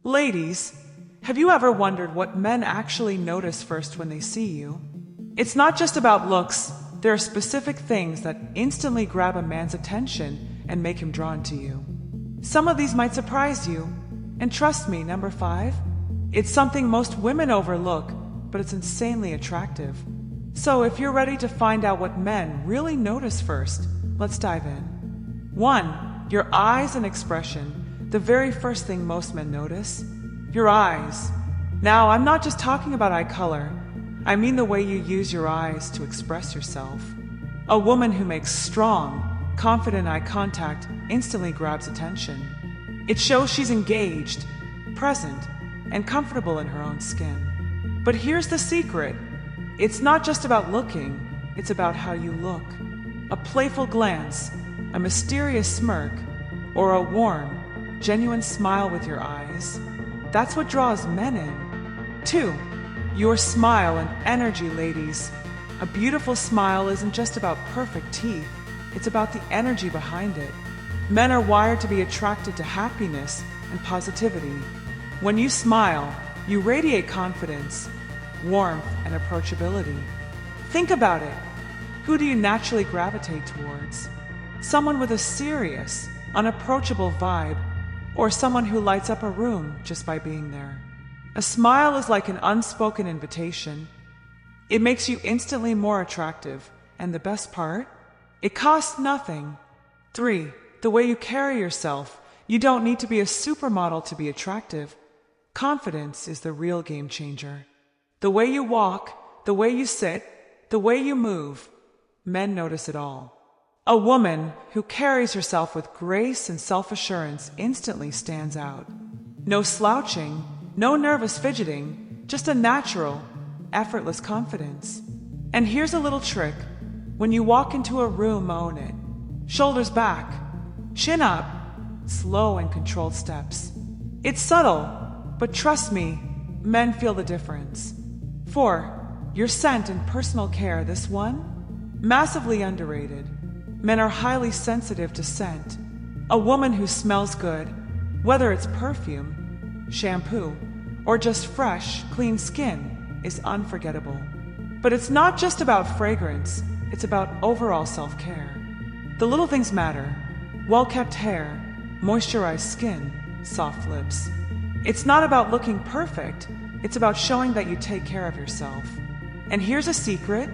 Ladies, have you ever wondered what men actually notice first when they see you? It's not just about looks. There are specific things that instantly grab a man's attention and make him drawn to you. Some of these might surprise you. And trust me, number 5, it's something most women overlook, but it's insanely attractive. So if you're ready to find out what men really notice first, let's dive in. 1. Your eyes and expression. The very first thing most men notice. Your eyes. Now, I'm not just talking about eye color. I mean the way you use your eyes to express yourself. A woman who makes strong, confident eye contact instantly grabs attention. It shows she's engaged, present, and comfortable in her own skin. But here's the secret. It's not just about looking, it's about how you look. A playful glance, a mysterious smirk, or a warm, genuine smile with your eyes. That's what draws men in. 2. Your smile and energy, ladies. A beautiful smile isn't just about perfect teeth. It's about the energy behind it. Men are wired to be attracted to happiness and positivity. When you smile, you radiate confidence, warmth, and approachability. Think about it. Who do you naturally gravitate towards? Someone with a serious, unapproachable vibe, or someone who lights up a room just by being there. A smile is like an unspoken invitation. It makes you instantly more attractive, and the best part? It costs nothing. 3. The way you carry yourself. You don't need to be a supermodel to be attractive. Confidence is the real game changer. The way you walk, the way you sit, the way you move. Men notice it all. A woman who carries herself with grace and self-assurance instantly stands out. No slouching, no nervous fidgeting, just a natural, effortless confidence. And here's a little trick. When you walk into a room, own it. Shoulders back, chin up, slow and controlled steps. It's subtle, but trust me, men feel the difference. 4. Your scent and personal care. This one? Massively underrated. Men are highly sensitive to scent. A woman who smells good, whether it's perfume, shampoo, or just fresh, clean skin, is unforgettable. But it's not just about fragrance, it's about overall self-care. The little things matter. Well-kept hair, moisturized skin, soft lips. It's not about looking perfect, it's about showing that you take care of yourself. And here's a secret.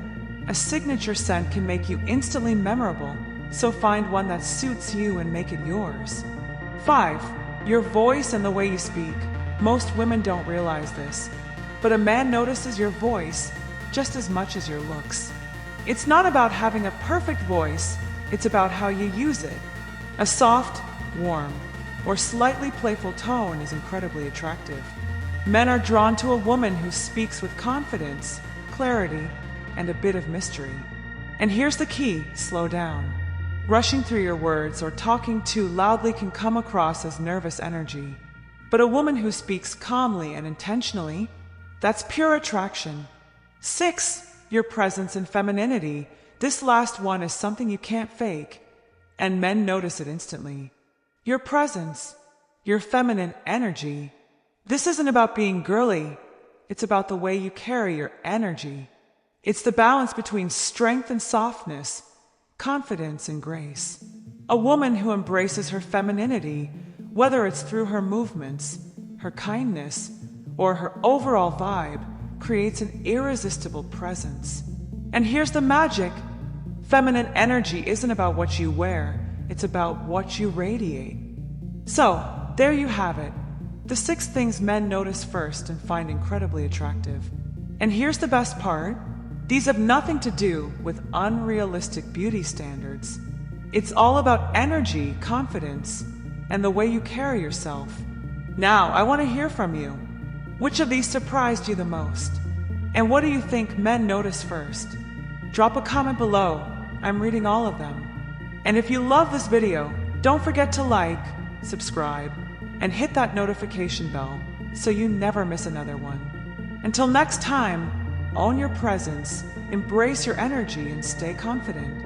A signature scent can make you instantly memorable, so find one that suits you and make it yours. 5. Your voice and the way you speak. Most women don't realize this, but a man notices your voice just as much as your looks. It's not about having a perfect voice, it's about how you use it. A soft, warm, or slightly playful tone is incredibly attractive. Men are drawn to a woman who speaks with confidence, clarity, and a bit of mystery. And here's the key: slow down. Rushing through your words or talking too loudly can come across as nervous energy. But a woman who speaks calmly and intentionally, that's pure attraction. 6. Your presence and femininity. This last one is something you can't fake, and men notice it instantly. Your presence, your feminine energy. This isn't about being girly, it's about the way you carry your energy. It's the balance between strength and softness, confidence and grace. A woman who embraces her femininity, whether it's through her movements, her kindness, or her overall vibe, creates an irresistible presence. And here's the magic. Feminine energy isn't about what you wear, it's about what you radiate. So, there you have it. The 6 things men notice first and find incredibly attractive. And here's the best part. These have nothing to do with unrealistic beauty standards. It's all about energy, confidence, and the way you carry yourself. Now, I want to hear from you. Which of these surprised you the most? And what do you think men notice first? Drop a comment below. I'm reading all of them. And if you love this video, don't forget to like, subscribe, and hit that notification bell so you never miss another one. Until next time, own your presence, embrace your energy, and stay confident.